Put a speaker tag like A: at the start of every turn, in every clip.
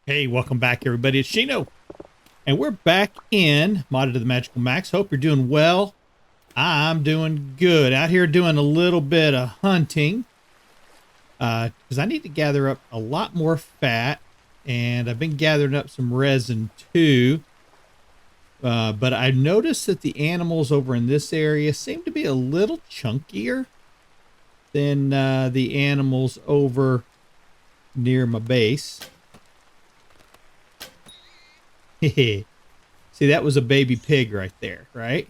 A: Hey, welcome back, everybody. It's Shino, and we're back in Modded to the Magical Max. Hope you're doing well. I'm doing good. Out here doing a little bit of hunting because I need to gather up a lot more fat, and I've been gathering up some resin too. But I noticed that the animals over in this area seem to be a little chunkier than the animals over near my base. See, that was a baby pig right there, right?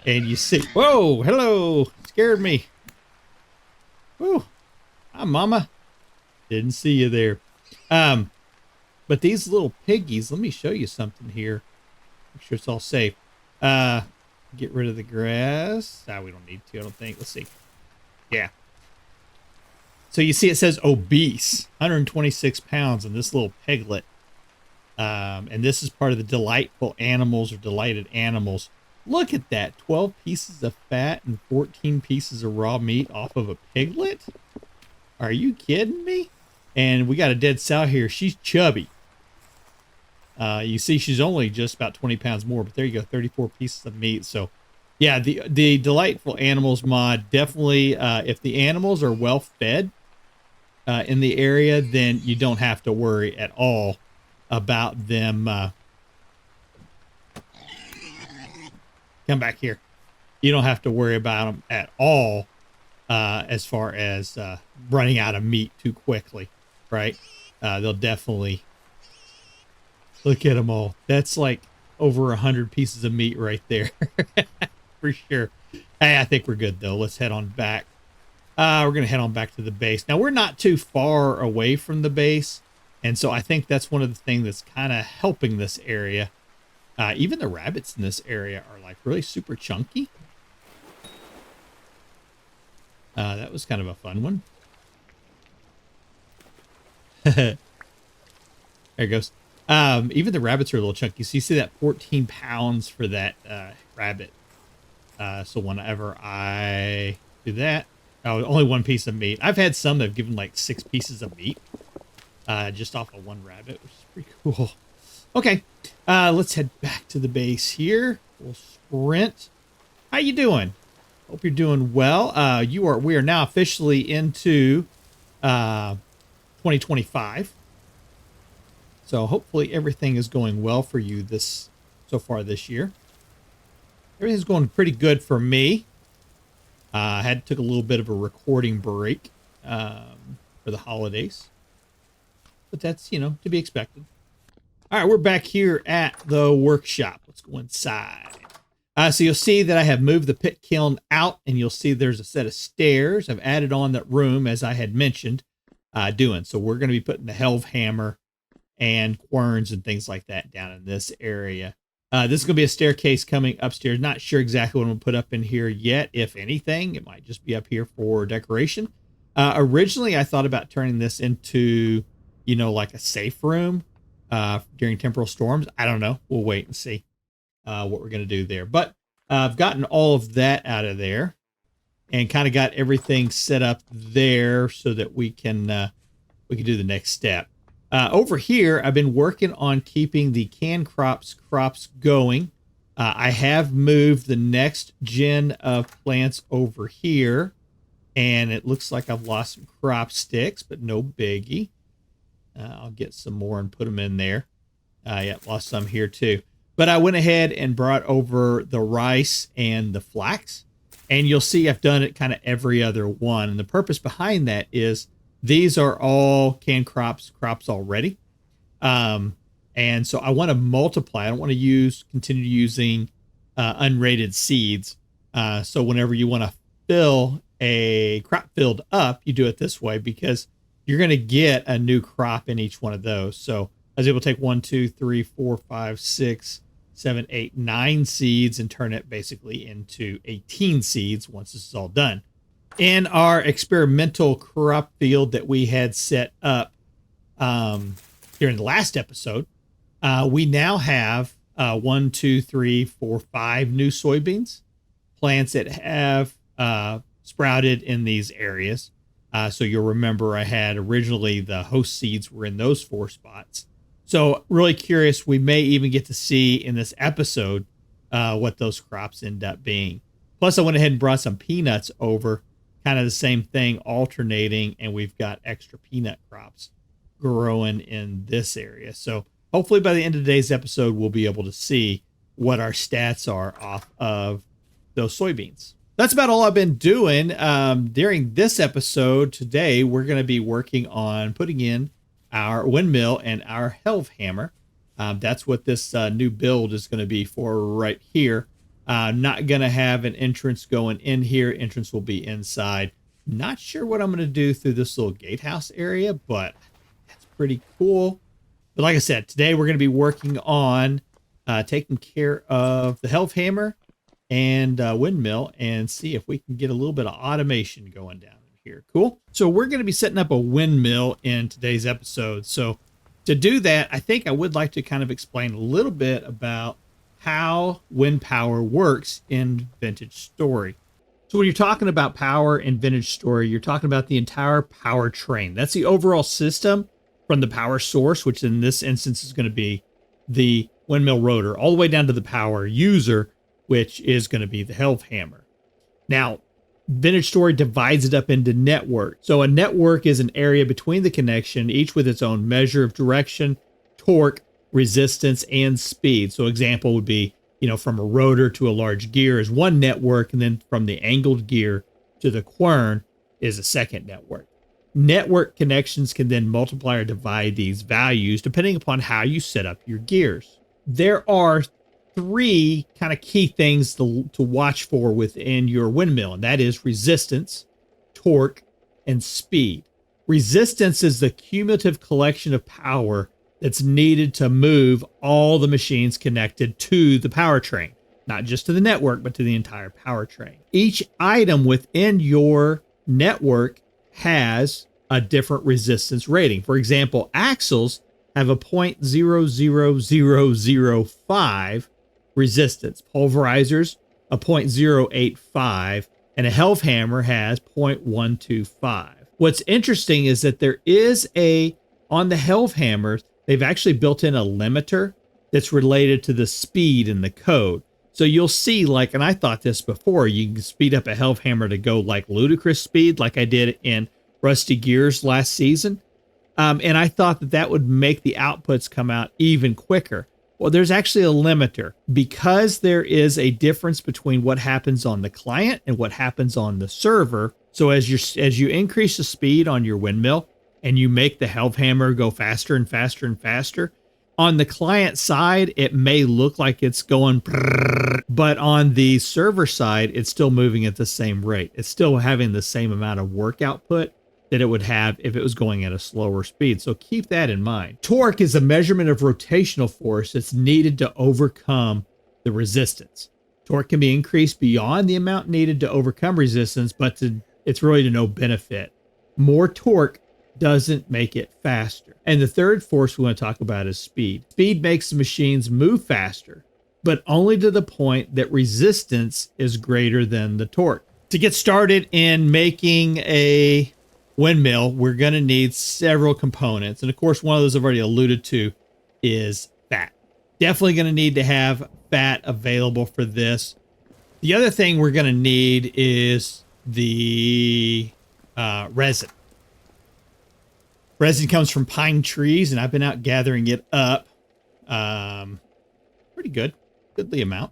A: And you see, whoa, hello, scared me. Whoa, hi, mama. Didn't see you there. But these little piggies, let me show you something here. Make sure it's all safe. Get rid of the grass. We don't need to, I don't think. Let's see. Yeah. So you see it says obese, 126 pounds in this little piglet. And this is part of the delightful animals or delighted animals. Look at that, 12 pieces of fat and 14 pieces of raw meat off of a piglet. Are you kidding me? And we got a dead sow here. She's chubby. You see she's only just about 20 pounds more, but there you go, 34 pieces of meat. So yeah, the delightful animals mod, definitely, if the animals are well fed in the area, then you don't have to worry at all about them. Come back here. You don't have to worry about them at all as far as running out of meat too quickly, right? They'll definitely, look at them all. That's like over 100 pieces of meat right there. For sure. Hey, I think we're good though. Let's head on back. We're gonna head on back to the base. Now we're not too far away from the base, and so I think that's one of the things that's kind of helping this area. Even the rabbits in this area are like really super chunky. That was kind of a fun one. There it goes. Even the rabbits are a little chunky. So you see that 14 pounds for that rabbit. So whenever I do that, only one piece of meat. I've had some that have given like 6 pieces of meat. Just off of one rabbit, which is pretty cool. Okay, let's head back to the base here. We'll sprint. How you doing? Hope you're doing well. We are now officially into 2025. So hopefully everything is going well for you so far this year. Everything's going pretty good for me. I took a little bit of a recording break for the holidays. But that's, to be expected. All right, we're back here at the workshop. Let's go inside. So you'll see that I have moved the pit kiln out, and you'll see there's a set of stairs. I've added on that room, as I had mentioned, doing. So we're going to be putting the helve hammer and querns and things like that down in this area. This is going to be a staircase coming upstairs. Not sure exactly what I'm going to put up in here yet, if anything. It might just be up here for decoration. Originally, I thought about turning this into, like a safe room during temporal storms. I don't know. We'll wait and see what we're going to do there. But I've gotten all of that out of there and kind of got everything set up there so that we can do the next step. Over here, I've been working on keeping the canned crops going. I have moved the next gen of plants over here, and it looks like I've lost some crop sticks, but no biggie. I'll get some more and put them in there. Yeah, lost some here too. But I went ahead and brought over the rice and the flax. And you'll see I've done it kind of every other one. And the purpose behind that is these are all canned crops already. And so I want to multiply. I don't want to continue using unrated seeds. So whenever you want to fill a crop filled up, you do it this way because you're going to get a new crop in each one of those. So I was able to take 1, 2, 3, 4, 5, 6, 7, 8, 9 seeds and turn it basically into 18 seeds once this is all done. In our experimental crop field that we had set up during the last episode, we now have 1, 2, 3, 4, 5 new soybeans plants that have sprouted in these areas. So you'll remember I had originally the host seeds were in those 4 spots. So really curious, we may even get to see in this episode what those crops end up being. Plus I went ahead and brought some peanuts over, kind of the same thing, alternating, and we've got extra peanut crops growing in this area. So hopefully by the end of today's episode, we'll be able to see what our stats are off of those soybeans. That's about all I've been doing. During this episode today, we're going to be working on putting in our windmill and our helve hammer. That's what this new build is going to be for right here. Not going to have an entrance going in here. Entrance will be inside. Not sure what I'm going to do through this little gatehouse area, but that's pretty cool. But like I said, today we're going to be working on taking care of the helve hammer and windmill and see if we can get a little bit of automation going down in here. Cool. So we're going to be setting up a windmill in today's episode. So to do that, I think I would like to kind of explain a little bit about how wind power works in Vintage Story. So when you're talking about power in Vintage Story, you're talking about the entire power train. That's the overall system from the power source, which in this instance is going to be the windmill rotor, all the way down to the power user, which is going to be the helve hammer. Now, Vintage Story divides it up into networks. So a network is an area between the connection, each with its own measure of direction, torque, resistance, and speed. So example would be, from a rotor to a large gear is one network, and then from the angled gear to the quern is a second network. Network connections can then multiply or divide these values depending upon how you set up your gears. There are 3 kind of key things to watch for within your windmill, and that is resistance, torque, and speed. Resistance is the cumulative collection of power that's needed to move all the machines connected to the powertrain, not just to the network, but to the entire powertrain. Each item within your network has a different resistance rating. For example, axles have a 0.00005 resistance, pulverizers a 0.085, and a helve hammer has 0.125. What's interesting is that there is on the helve hammers, they've actually built in a limiter that's related to the speed in the code. So you'll see, and I thought this before, you can speed up a helve hammer to go like ludicrous speed, like I did in Rusty Gears last season. And I thought that would make the outputs come out even quicker. Well, there's actually a limiter because there is a difference between what happens on the client and what happens on the server. So as you increase the speed on your windmill and you make the helve hammer go faster and faster and faster, on the client side, it may look like it's going, but on the server side, it's still moving at the same rate. It's still having the same amount of work output that it would have if it was going at a slower speed. So keep that in mind. Torque is a measurement of rotational force that's needed to overcome the resistance. Torque can be increased beyond the amount needed to overcome resistance, but it's really to no benefit. More torque doesn't make it faster. And the third force we want to talk about is speed. Speed makes the machines move faster, but only to the point that resistance is greater than the torque. To get started in making a windmill, we're going to need several components. And of course, one of those I've already alluded to is fat. Definitely going to need to have fat available for this. The other thing we're going to need is the resin. Resin comes from pine trees, and I've been out gathering it up. Pretty goodly amount.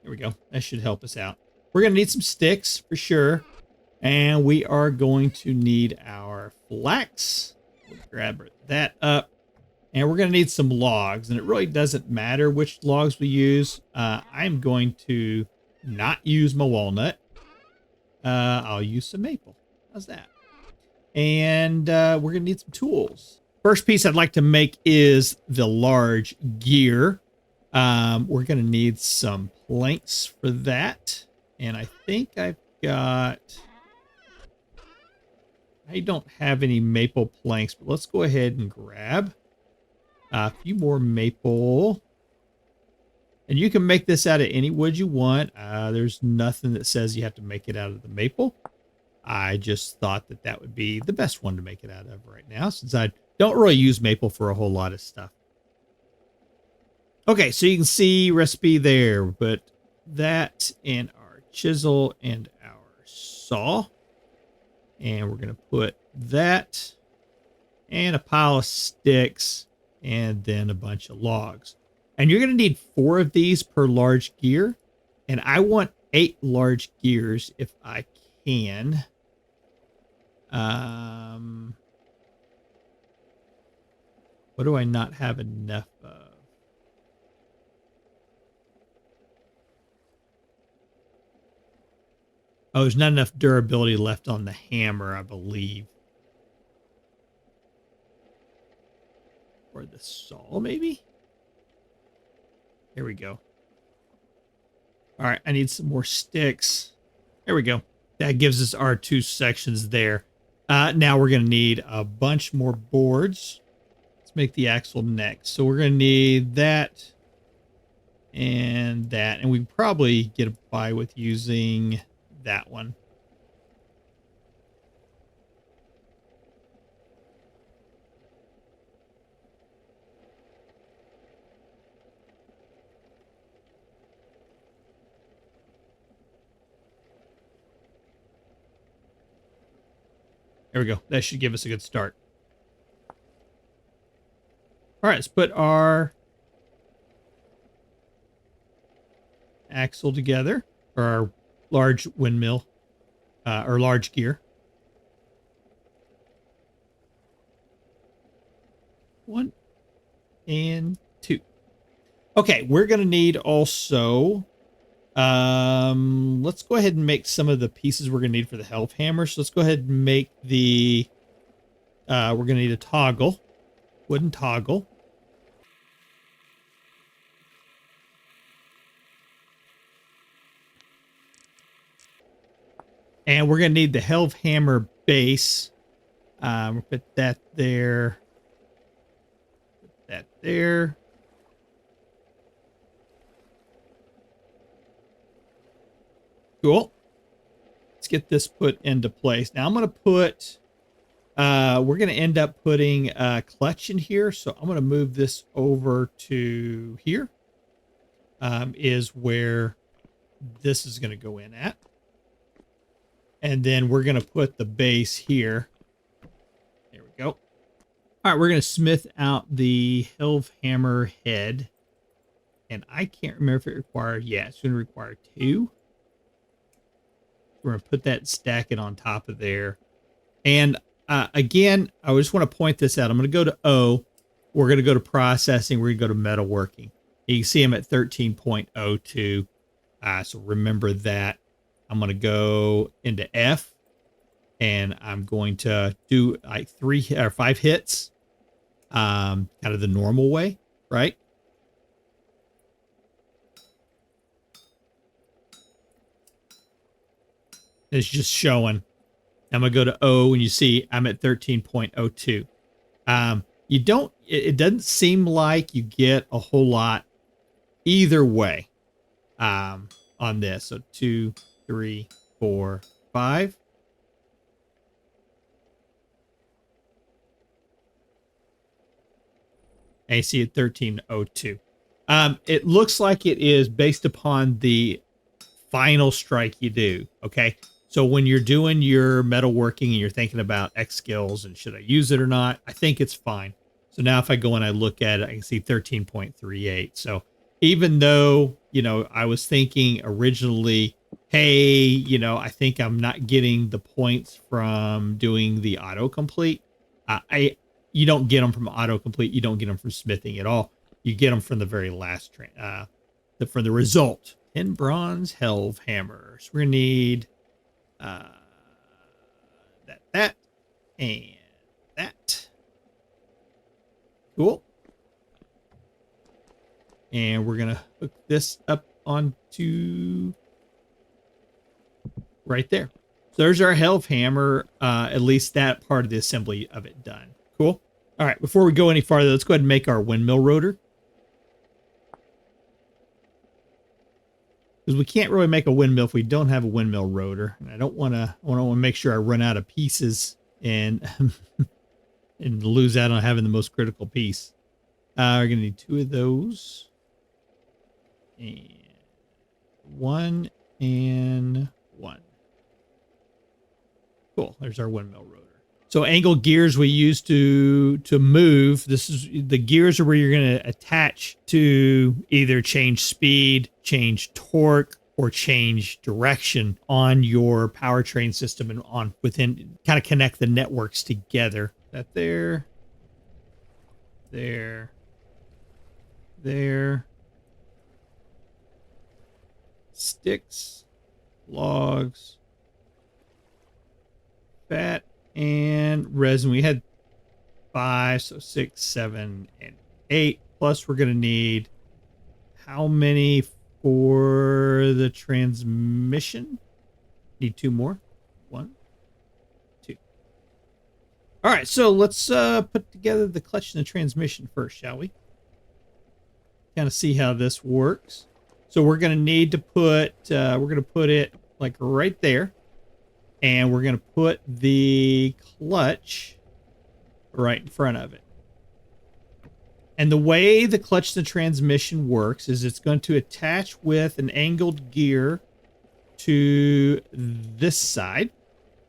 A: There we go. That should help us out. We're going to need some sticks for sure. And we are going to need our flax. We'll grab that up. And we're going to need some logs. And it really doesn't matter which logs we use. I'm going to not use my walnut. I'll use some maple. How's that? And we're going to need some tools. First piece I'd like to make is the large gear. We're going to need some planks for that. And I think I've got... I don't have any maple planks, but let's go ahead and grab a few more maple. And you can make this out of any wood you want. There's nothing that says you have to make it out of the maple. I just thought that that would be the best one to make it out of right now, since I don't really use maple for a whole lot of stuff. Okay, so you can see recipe there, but that and our chisel and our saw. And we're going to put that and a pile of sticks and then a bunch of logs. And you're going to need 4 of these per large gear. And I want 8 large gears if I can. What do I not have enough of? Oh, there's not enough durability left on the hammer, I believe. Or the saw, maybe? There we go. All right, I need some more sticks. There we go. That gives us our 2 sections there. Now we're going to need a bunch more boards. Let's make the axle next. So we're going to need that and that. And we can probably get by with using that one. There we go. That should give us a good start. All right, let's put our axle together, or our large windmill, or large gear. 1 and 2. Okay, we're going to need also, let's go ahead and make some of the pieces we're going to need for the helve hammer. So let's go ahead and make the, we're going to need a toggle, wooden toggle. And we're going to need the helve hammer base. We'll put that there. Put that there. Cool. Let's get this put into place. Now I'm going to put, we're going to end up putting a clutch in here. So I'm going to move this over to here, is where this is going to go in at. And then we're going to put the base here. There we go. All right, we're going to smith out the helve hammer head. And I can't remember if it requires, yeah, it's going to require 2. We're going to put that, stack it on top of there. And again, I just want to point this out. I'm going to go to O. We're going to go to processing. We're going to go to metalworking. You can see I'm at 13.02. So remember that. I'm going to go into F, and I'm going to do like 3 or 5 hits, kind of the normal way, right? It's just showing. I'm going to go to O, and you see I'm at 13.02. You don't, it doesn't seem like you get a whole lot either way on this. So 2, 3, 4, 5. And you see at 13.02. It looks like it is based upon the final strike you do. Okay. So when you're doing your metalworking and you're thinking about X skills and should I use it or not, I think it's fine. So now if I go and I look at it, I can see 13.38. So even though, you know, I was thinking originally, hey, you know, I think I'm not getting the points from doing the autocomplete. You don't get them from autocomplete. You don't get them from smithing at all. You get them from the very last from the result. 10 bronze helve hammers. We're gonna need that, and that. Cool. And we're gonna hook this up onto right there. So there's our helve hammer, at least that part of the assembly of it done. Cool. All right, before we go any farther, let's go ahead and make our windmill rotor. because we can't really make a windmill if we don't have a windmill rotor. And I don't want to make sure I run out of pieces and and lose out on having the most critical piece. We're gonna need 2 of those, and 1 and 1. Cool. There's our windmill rotor. So angled gears we use to move. This is the gears are where you're going to attach to either change speed, change torque, or change direction on your powertrain system and on within, kind of connect the networks together. That there, there, there. Sticks, logs, fat, and resin. We had 5, so 6, 7, and 8. Plus, we're going to need how many for the transmission? Need 2 more. 1, 2. All right, so let's put together the clutch and the transmission first, shall we? Kind of see how this works. So we're going to need to put, it like right there. And we're going to put the clutch right in front of it. And the way the clutch and the transmission works is it's going to attach with an angled gear to this side.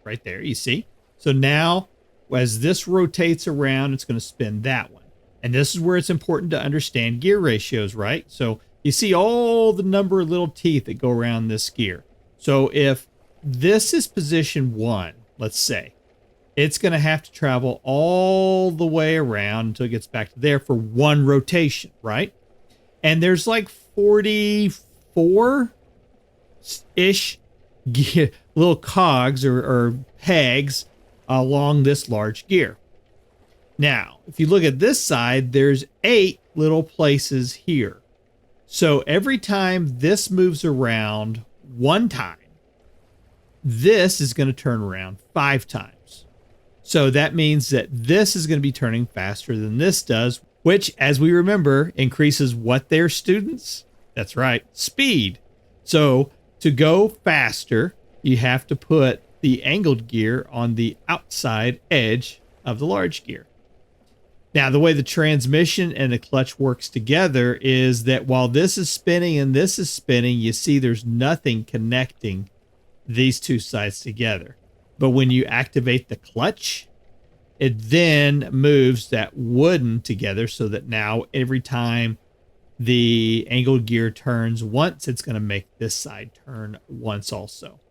A: Right there, you see? So now, as this rotates around, it's going to spin that one. And this is where it's important to understand gear ratios, right? So you see all the number of little teeth that go around this gear. So if this is position 1, let's say, it's going to have to travel all the way around until it gets back to there for 1 rotation, right? And there's like 44-ish little cogs or pegs along this large gear. Now, if you look at this side, there's 8 little places here. So every time this moves around 1 time, this is going to turn around 5 times. So that means that this is going to be turning faster than this does, which, as we remember, increases what their students? That's right, speed. So to go faster, you have to put the angled gear on the outside edge of the large gear. Now, the way the transmission and the clutch works together is that while this is spinning and this is spinning, you see there's nothing connecting these 2 sides together. But when you activate the clutch, it then moves that wooden together so that now every time the angled gear turns once, it's going to make this side turn once also.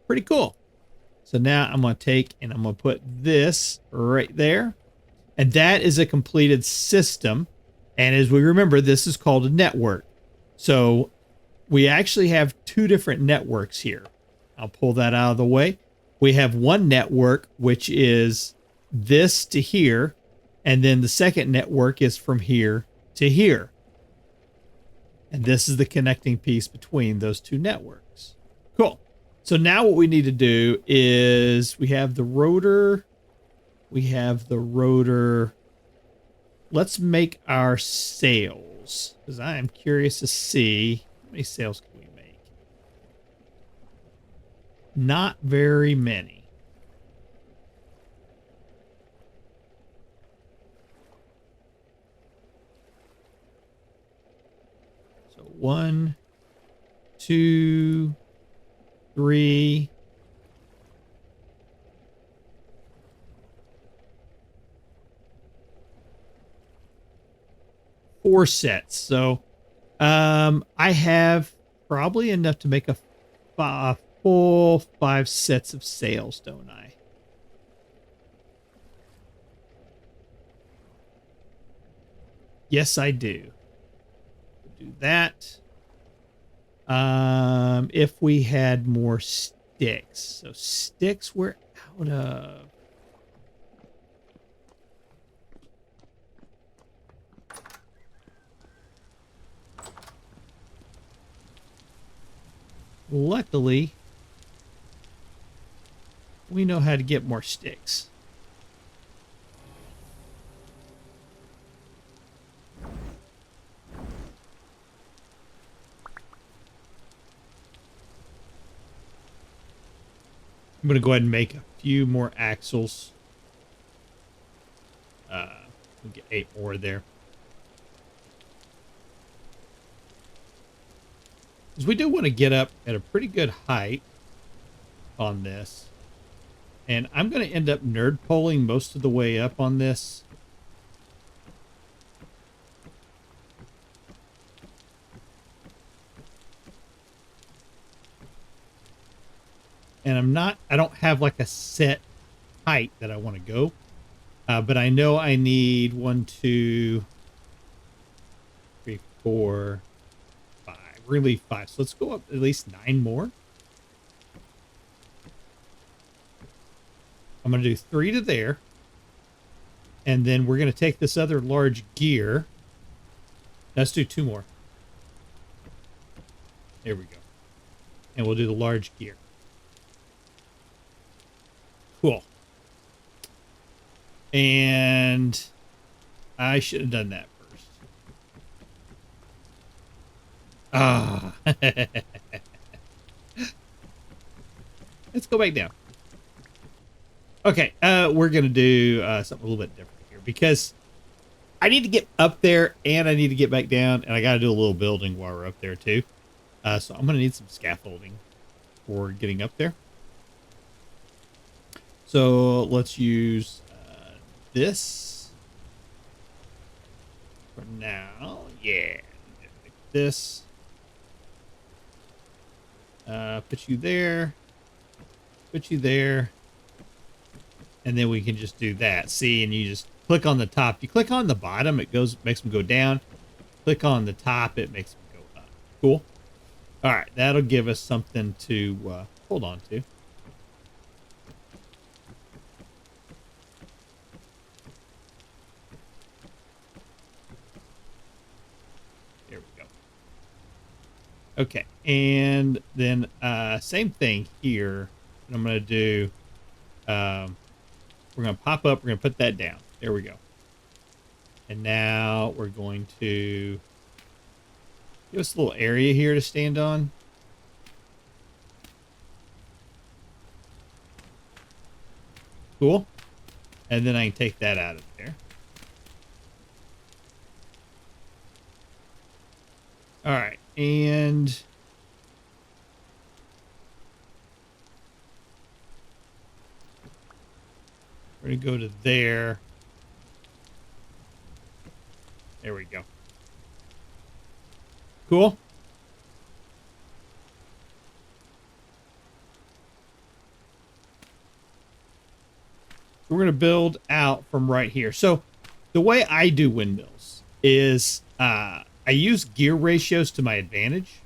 A: Pretty cool. So now I'm going to take and I'm going to put this right there. And that is a completed system. And as we remember, this is called a network. So we actually have 2 different networks here. I'll pull that out of the way. We have one network, which is this to here. And then the second network is from here to here. And this is the connecting piece between those 2 networks. Cool. So now what we need to do is we have the rotor. Let's make our sails, because I am curious to see how many sails can we make. Not very many. So 1, 2, 3. 4 sets. So I have probably enough to make a full 5 sets of sails, don't I? Yes, I do. Do that. If we had more sticks. So sticks we're out of. Luckily, we know how to get more sticks. I'm going to go ahead and make a few more axles. We'll get 8 more there. Because we do want to get up at a pretty good height on this. And I'm going to end up nerd poling most of the way up on this. And I don't have like a set height that I want to go. But I know I need 1, 2, 3, 4, 5. We're going to leave 5. So let's go up at least 9 more. I'm going to do 3 to there. And then we're going to take this other large gear. Let's do 2 more. There we go. And we'll do the large gear. Cool. And I should have done that first. Ah. Let's go back down. Okay, we're going to do something a little bit different here because I need to get up there and I need to get back down, and I got to do a little building while we're up there too. So I'm going to need some scaffolding for getting up there. So let's use this for now. Yeah. Like this. Put you there. Put you there. And then we can just do that. See, and you just click on the top. If you click on the bottom, makes them go down. Click on the top, it makes them go up. Cool. All right, that'll give us something to hold on to. Okay, and then same thing here. What I'm going to do, we're going to pop up, we're going to put that down. There we go. And now we're going to give us a little area here to stand on. Cool. And then I can take that out of there. All right. And we're going to go to there. There we go. Cool. We're going to build out from right here. So the way I do windmills is I use gear ratios to my advantage.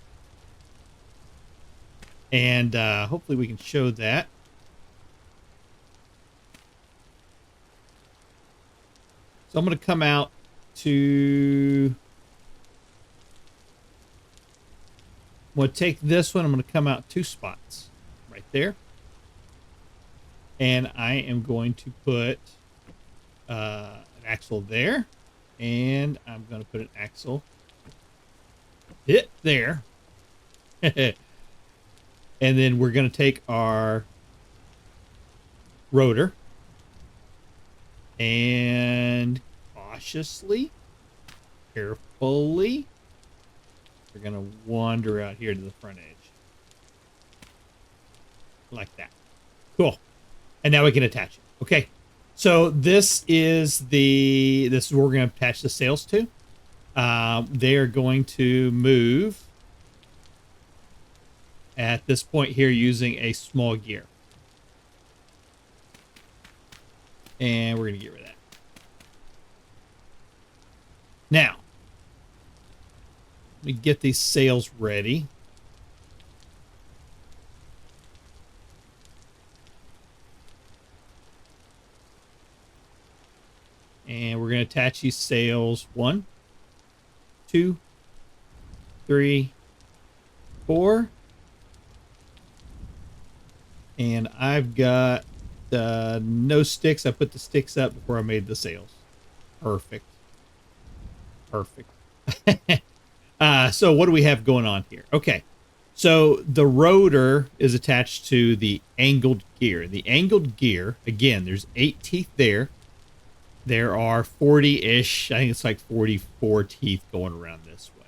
A: And hopefully we can show that. So I'm going to come out to... I'm going to take this one. I'm going to come out 2 spots right there. And I am going to put an axle there. And I'm going to put an axle there. And then we're going to take our rotor and cautiously, carefully, we're going to wander out here to the front edge. Like that. Cool. And now we can attach it. Okay. So this is where we're going to attach the sails to. They are going to move at this point here using a small gear. And we're going to get rid of that. Now, let me get these sails ready. And we're going to attach these sails 1, 2, 3, 4. And I've got no sticks. I put the sticks up before I made the sails. Perfect. Perfect. So what do we have going on here? Okay. So the rotor is attached to the angled gear. The angled gear, again, there's 8 teeth there. There are 40-ish, I think it's like 44 teeth going around this way.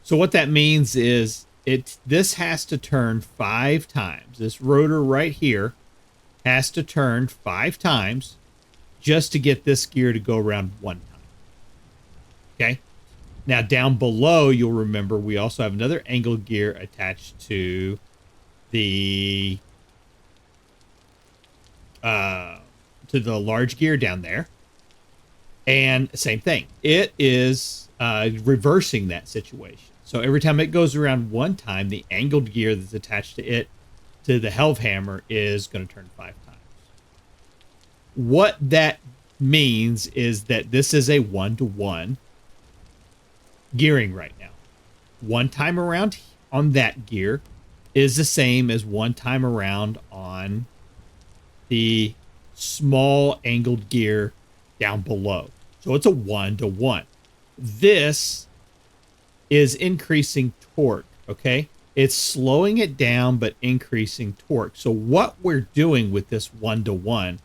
A: So what that means is this has to turn 5 times. This rotor right here has to turn 5 times just to get this gear to go around 1 time. Okay? Now down below, you'll remember we also have another angled gear attached to the large gear down there. And same thing. It is reversing that situation. So every time it goes around 1 time, the angled gear that's attached to it, to the helve hammer, is going to turn 5 times. What that means is that this is a 1-to-1 gearing right now. 1 time around on that gear is the same as 1 time around on the small angled gear down below. So it's a 1-to-1. This is increasing torque, okay? It's slowing it down, but increasing torque. So what we're doing with this 1-to-1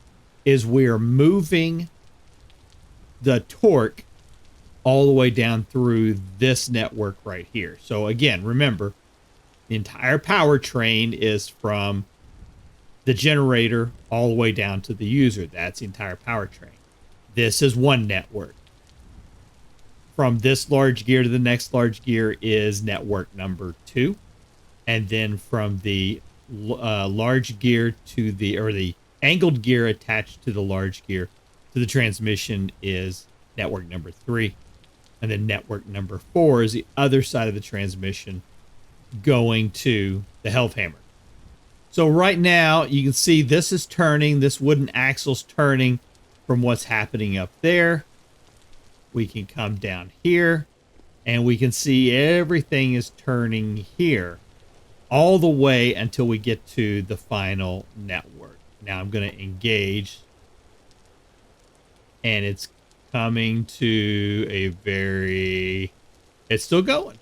A: is we're moving the torque all the way down through this network right here. So again, remember, the entire powertrain is from the generator all the way down to the user. That's the entire powertrain. This is one network. From this large gear to the next large gear is network number 2. And then from the large gear to the angled gear attached to the large gear to the transmission is network number 3. And then network number 4 is the other side of the transmission going to the helve hammer. So right now you can see this is turning, this wooden axle's turning from what's happening up there. We can come down here and we can see everything is turning here all the way until we get to the final network. Now I'm going to engage and it's coming to a very, it's still going.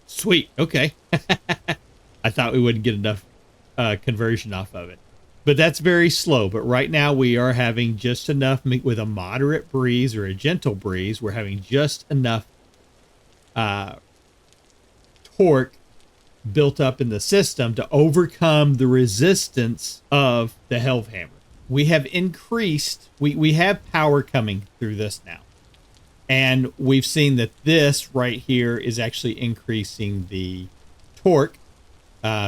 A: Sweet. Okay. I thought we wouldn't get enough conversion off of it, but that's very slow. But right now we are having just enough with a moderate breeze or a gentle breeze. We're having just enough torque built up in the system to overcome the resistance of the helve hammer. We have increased, we have power coming through this now. And we've seen that this right here is actually increasing the torque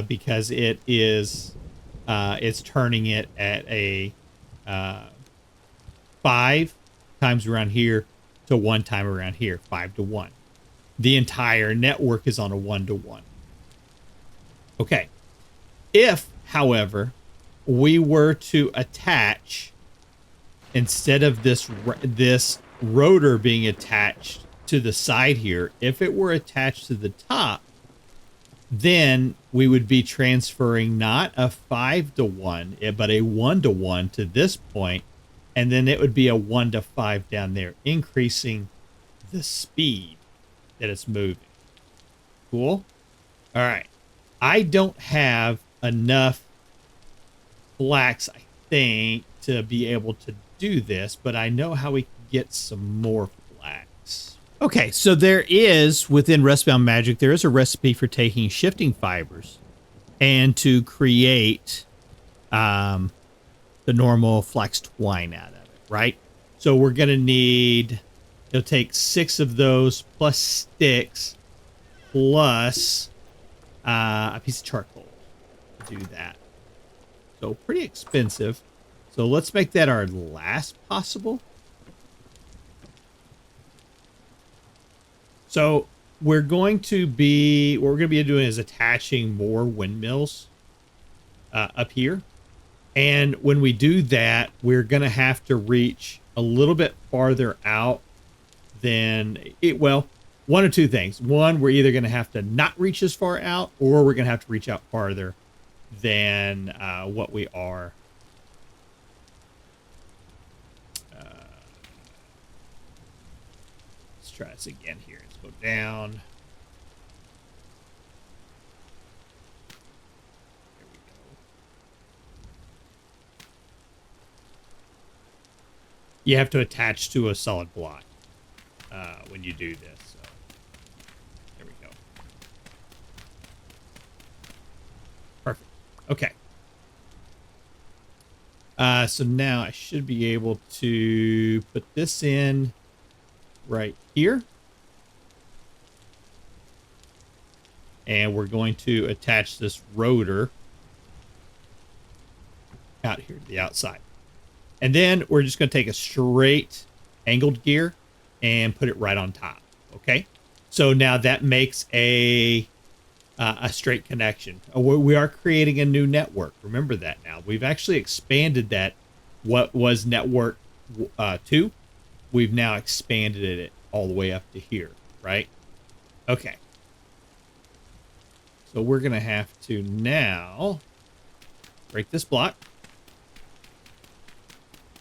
A: because it is, it's turning it at a 5 times around here to 1 time around here, 5-to-1. The entire network is on a 1-to-1. Okay. If, however, we were to attach, instead of this rotor being attached to the side here, if it were attached to the top, then we would be transferring not a 5-to-1, but a 1-to-1 to this point, and then it would be a 1-to-5 down there, increasing the speed that it's moving. Cool? All right. I don't have enough flax, I think, to be able to do this, but I know how we can get some more flax. Okay, so there is, within Recipe Magic, there is a recipe for taking shifting fibers and to create the normal flax twine out of it, right? So we're going to need, it'll take 6 of those plus sticks plus a piece of charcoal to do that. So pretty expensive. So let's make that our last possible. So we're going to be, what we're going to be doing is attaching more windmills up here. And when we do that, we're going to have to reach a little bit farther out than it. Well, one of two things. One, we're either going to have to not reach as far out, or we're going to have to reach out farther than what we are. Let's try this again here. Let's go down. you have to attach to a solid block when you do this. So there we go. Perfect. Okay. So now I should be able to put this in right here. And we're going to attach this rotor out here to the outside. And then we're just going to take a straight angled gear and put it right on top. Okay. So now that makes a straight connection. We are creating a new network. Remember that now. We've actually expanded that. What was network 2, we've now expanded it all the way up to here, right? Okay. So we're going to have to now break this block.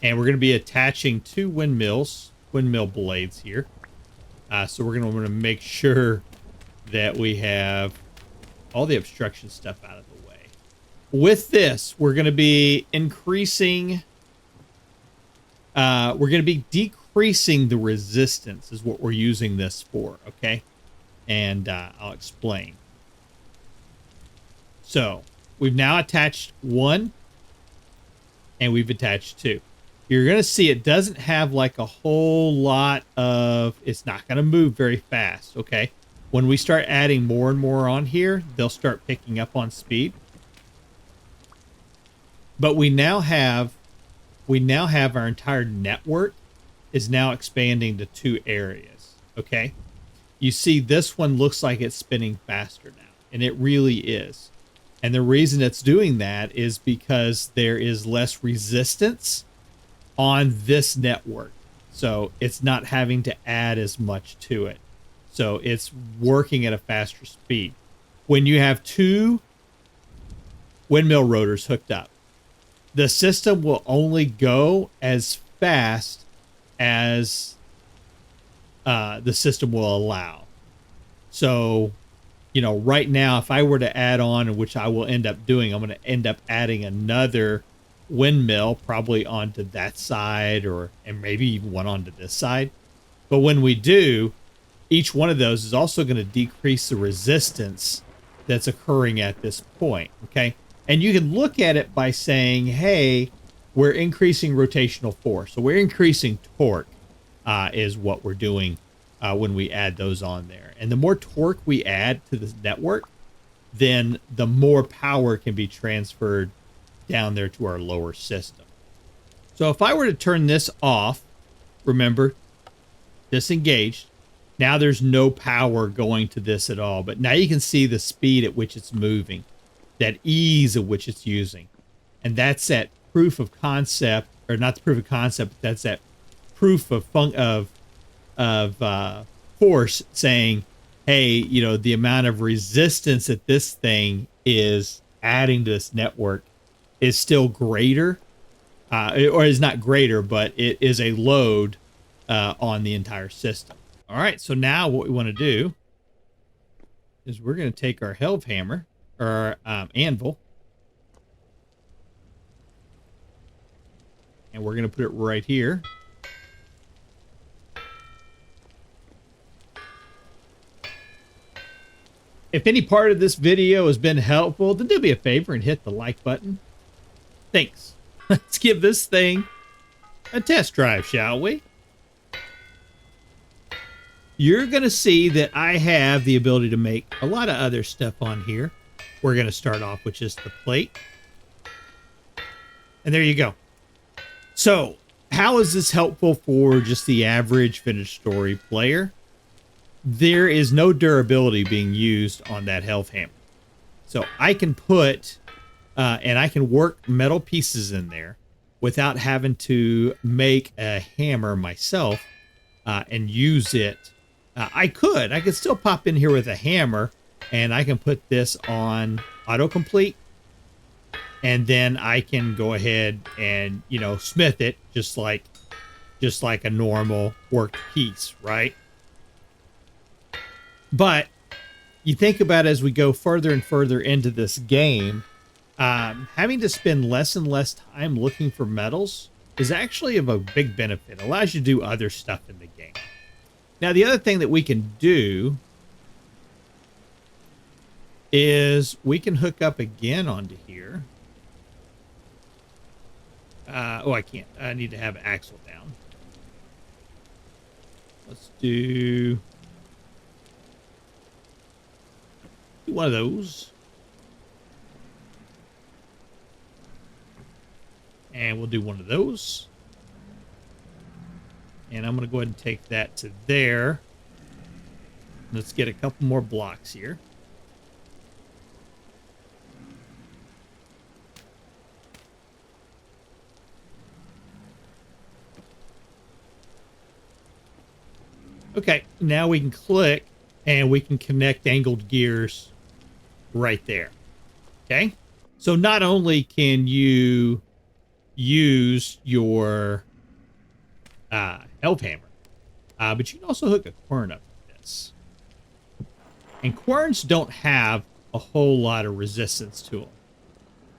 A: And we're going to be attaching 2 windmill blades here. So we're going to want to make sure that we have all the obstruction stuff out of the way. With this, we're going to be increasing, we're going to be decreasing the resistance is what we're using this for, okay? And I'll explain. So we've now attached 1 and we've attached 2. You're going to see it doesn't have like a whole lot of, it's not going to move very fast, okay? When we start adding more and more on here, they'll start picking up on speed. But we now have our entire network is now expanding to 2 areas, okay? You see this one looks like it's spinning faster now, and it really is. And the reason it's doing that is because there is less resistance on this network. So it's not having to add as much to it. So it's working at a faster speed. When you have 2 windmill rotors hooked up, the system will only go as fast as the system will allow. So, you know, right now, if I were to add on, which I will end up doing, I'm going to end up adding another windmill probably onto that side and maybe even one onto this side. But when we do, each one of those is also going to decrease the resistance that's occurring at this point. Okay. And you can look at it by saying, hey, we're increasing rotational force. So we're increasing torque is what we're doing when we add those on there. And the more torque we add to this network, then the more power can be transferred down there to our lower system. So if I were to turn this off, remember, disengaged, now there's no power going to this at all. But now you can see the speed at which it's moving, that ease of which it's using. And that's that proof of concept, or not the proof of concept, but that's that proof of force saying, hey, you know, the amount of resistance that this thing is adding to this network is still greater, or is not greater, but it is a load on the entire system. All right, so now what we want to do is we're going to take our helve hammer, or anvil, and we're going to put it right here. If any part of this video has been helpful, then do me a favor and hit the like button. Thanks. Let's give this thing a test drive, shall we? You're going to see that I have the ability to make a lot of other stuff on here. We're going to start off with just the plate. And there you go. So, how is this helpful for just the average finished story player? There is no durability being used on that helve hammer. So I can put, and I can work metal pieces in there without having to make a hammer myself and use it. I could still pop in here with a hammer and I can put this on autocomplete. And then I can go ahead and, you know, smith it just like a normal worked piece, right? But you think about as we go further and further into this game, having to spend less and less time looking for metals is actually of a big benefit. It allows you to do other stuff in the game. Now, the other thing that we can do is we can hook up again onto here. Oh, I can't. I need to have an axle down. Let's do one of those. And we'll do one of those. And I'm going to go ahead and take that to there. Let's get a couple more blocks here. Okay, now we can click and we can connect angled gears right there. Okay, so not only can you use your elf hammer, but you can also hook a quern up to this. And querns don't have a whole lot of resistance to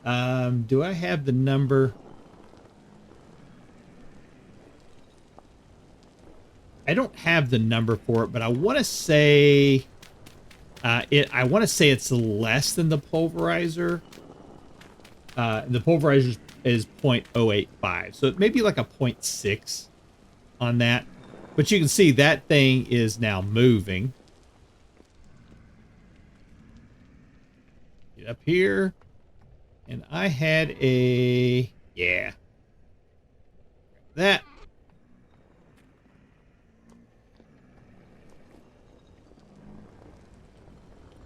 A: them. Do I have the number? I don't have the number for it, but I want to say I want to say it's less than the pulverizer. The pulverizer is 0.085, so it may be like a 0.6 on that. But you can see that thing is now moving. Get up here, and I had a that.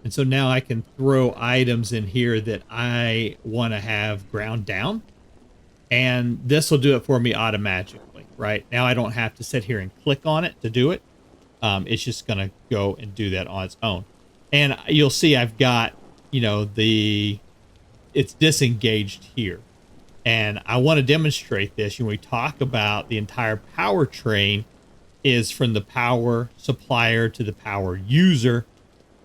A: And so now I can throw items in here that I want to have ground down. And this will do it for me automatically, right? Now I don't have to sit here and click on it to do it. It's just going to go and do that on its own. And you'll see I've got, you know, it's disengaged here. And I want to demonstrate this. When we talk about the entire powertrain is from the power supplier to the power user,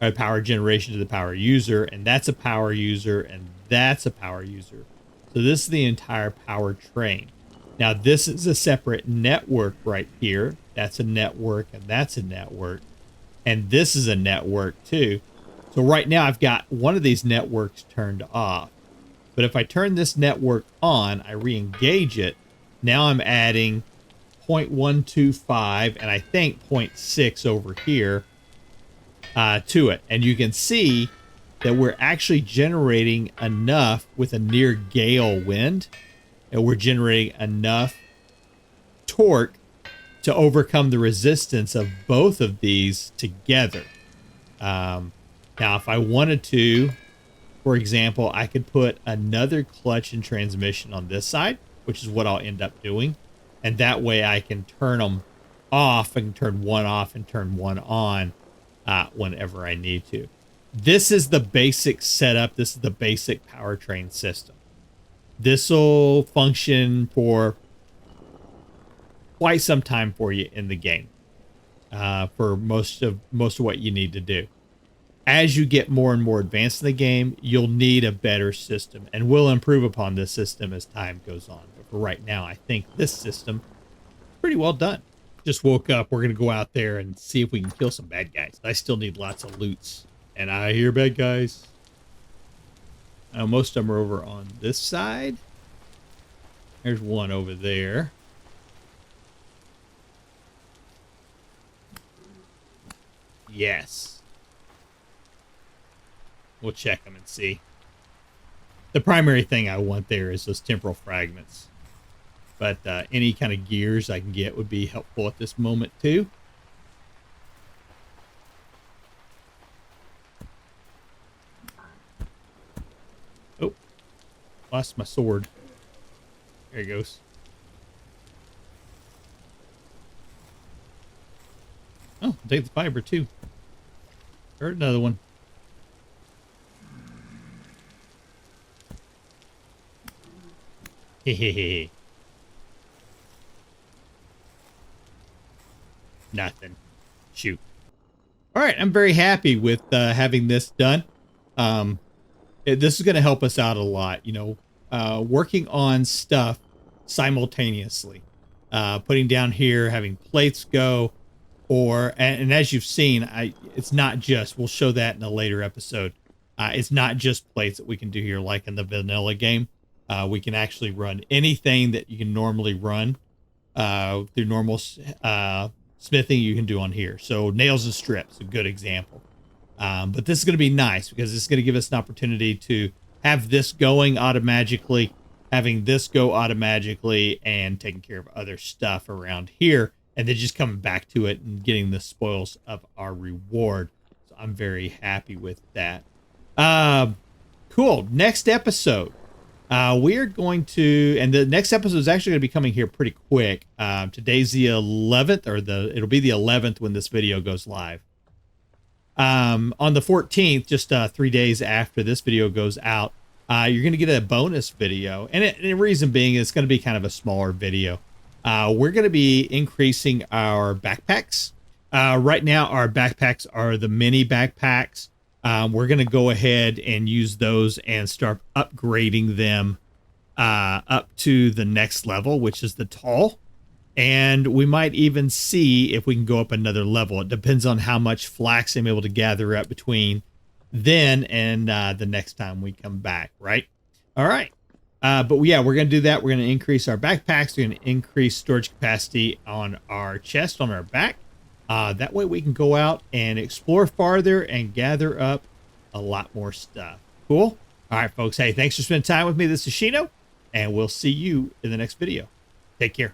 A: or power generation to the power user, and that's a power user, and that's a power user. So this is the entire powertrain. Now this is a separate network right here. That's a network, and that's a network, and this is a network too. So right now I've got one of these networks turned off. But if I turn this network on, I re-engage it. Now I'm adding 0.125 and I think 0.6 over here to it. And you can see that we're actually generating enough with a near gale wind. And we're generating enough torque to overcome the resistance of both of these together. Now, if I wanted to, for example, I could put another clutch and transmission on this side, which is what I'll end up doing. And that way I can turn them off. I can turn one off and turn one on whenever I need to. This is the basic setup. This is the basic powertrain system. This will function for quite some time for you in the game, for most of what you need to do. As you get more and more advanced in the game, you'll need a better system, and we'll improve upon this system as time goes on. But for right now, I think this system is pretty well done. Just woke up. We're going to go out there and see if we can kill some bad guys. I still need lots of loots, and I hear bad guys. Most of them are over on this side. There's one over there. Yes. We'll check them and see. The primary thing I want there is those temporal fragments. But any kind of gears I can get would be helpful at this moment too. Oh, lost my sword. There it goes. Oh, I'll take the fiber too. Heard another one. Hehehe. Nothing. Shoot. All right, I'm very happy with having this done. This is going to help us out a lot. You know, working on stuff simultaneously. Putting down here, having plates go, or and as you've seen, it's not just, we'll show that in a later episode. It's not just plates that we can do here like in the vanilla game. We can actually run anything that you can normally run through normal smithing you can do on here. So nails and strips, a good example. But this is going to be nice because it's going to give us an opportunity to have this going automatically, having this go automatically, and taking care of other stuff around here, and then just coming back to it and getting the spoils of our reward. So I'm very happy with that. Cool. Next episode. We're going to, and the next episode is actually going to be coming here pretty quick. Today's the 11th, or it'll be the 11th when this video goes live. On the 14th, just 3 days after this video goes out, you're going to get a bonus video. And the reason being, it's going to be kind of a smaller video. We're going to be increasing our backpacks. Right now, our backpacks are the mini backpacks. We're going to go ahead and use those and start upgrading them up to the next level, which is the tall. And we might even see if we can go up another level. It depends on how much flax I'm able to gather up between then and the next time we come back, right? All right. But yeah, we're going to do that. We're going to increase our backpacks. We're going to increase storage capacity on our chest, on our back. That way we can go out and explore farther and gather up a lot more stuff. Cool? All right, folks. Hey, thanks for spending time with me. This is Shino, and we'll see you in the next video. Take care.